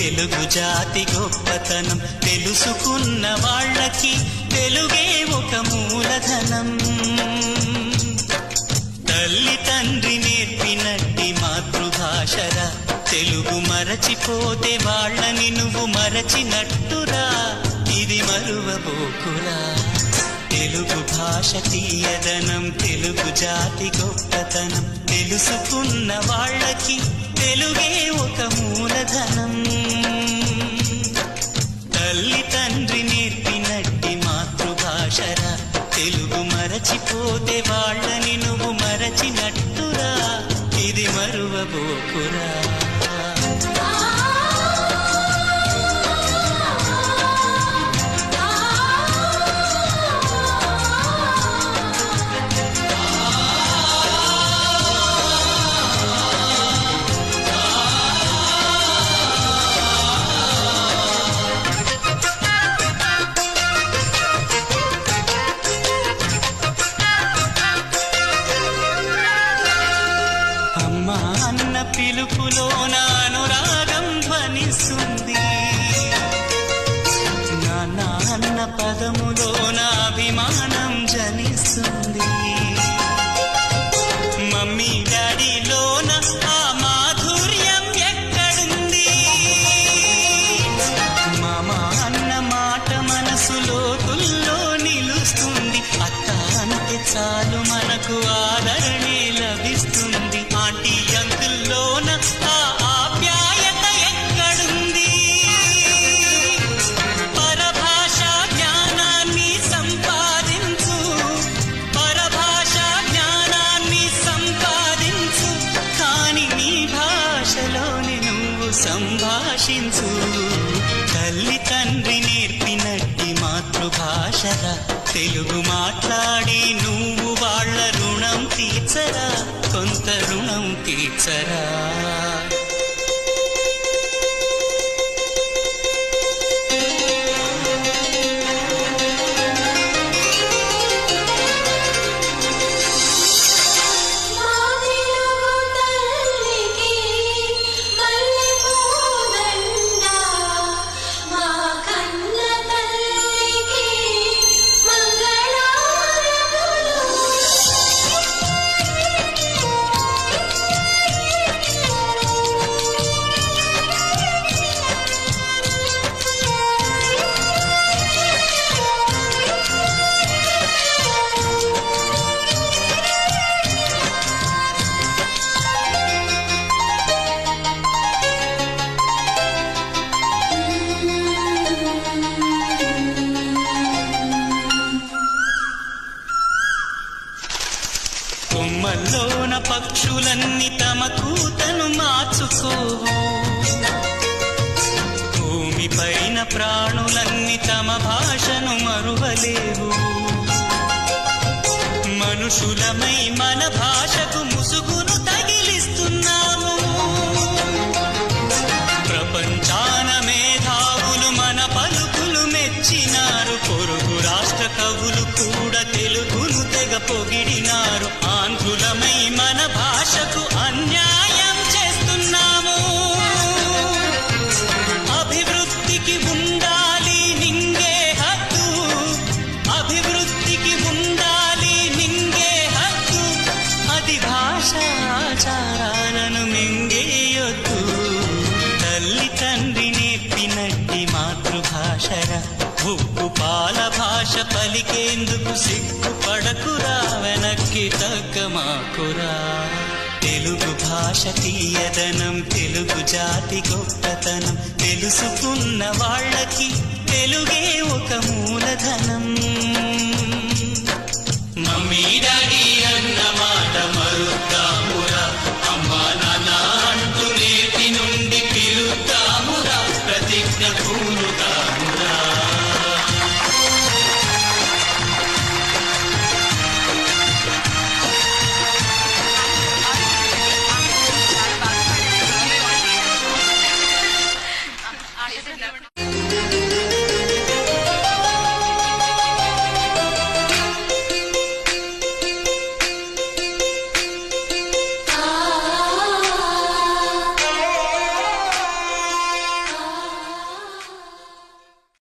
తెలుగు జాతి గొప్పతనం తెలుసుకున్న వాళ్ళకి తెలుగే ఒక మూలధనం. తల్లి తండ్రి నేర్పినట్టి మాతృభాషరా, తెలుగు మరచిపోతే వాళ్ళని నువ్వు మరచినట్టురా, ఇది మరువబోకురా. తెలుగు భాష తీయదనం, తెలుగు జాతి గొప్పతనం తెలుసుకున్న వాళ్ళకి తెలుగే ఒక మూలధనం. తల్లి తండ్రి నేర్పినట్టి మాతృభాషరా, తెలుగు మరచిపోతే వాళ్ళని నువ్వు మరచినట్టురా, ఇది మరువబోకురా. అన్న పిలుపులోన అనురాగం ధ్వనిస్తుంది, నాన్న అన్న పదములోన అభిమానం జనిస్తుంది, మమ్మీ డాడీలోన ఆ మాధుర్యం ఎక్కడుంది, మామ అన్న మాట మనసులో తుల్లో నిలుస్తుంది, అత్త అంటే చాలు మనకు ఆదరణే లభిస్తుంది, ఆంటీ అంకుల్లోన ఆ ఆప్యాయత ఎక్కడుంది, పరభాషా జ్ఞానాన్ని సంపాదించు, పరభాషా జ్ఞానాన్ని సంపాదించు, కాని నీ భాషలోని నువ్వు సంభాషించు. తల్లి తండ్రి నేర్పినట్టి మాతృభాషరా, తెలుగు మాట్లాడి నువ్వు వాళ్ళ రుణం తీర్చరా, కొంత రుణం తీర్చరా. కొమ్మల్లోన పక్షులన్నీ తమ కూతను మార్చుకోవు, భూమిపైన ప్రాణులన్నీ తమ భాషను మరువలేవు, మనుషులమై మన భాషకు ముసుగును తగిలిస్తున్నాము, ప్రపంచాన మేధావులు మన పలుకులు మెచ్చినారు, పొరుగు రాష్ట్ర కవులు కూడా తెలుగును తెగ పొగిడినారు, ఆంధ్రులమై మన భాషకు అన్యాయం చేస్తున్నాము, అభివృద్ధికి ఉండాలి నింగే హక్కు, అభివృద్ధికి ఉండాలి నింగే హక్కు, అది భాషాచారాలను మింగేయొద్దు. తల్లి తండ్రి నేర్పినట్టి మాతృభాషరా, ఉప్పు పాల భాష పలికేందుకు సిగ్గుపడకురా, వెనక్కి తగ్గమాకురా. తెలుగు భాష తీయదనం, తెలుగు జాతి గొప్పతనం తెలుసుకున్న వాళ్ళకి తెలుగే ఒక మూలధనం. మమ్మీ డాడీ అన్న మాట మరుద్దామురా, అమ్మా నాన్న అంటూ నేటి నుండి పిలుద్దామురా, ప్రతిజ్ఞ పూనుతామురా. Thank you.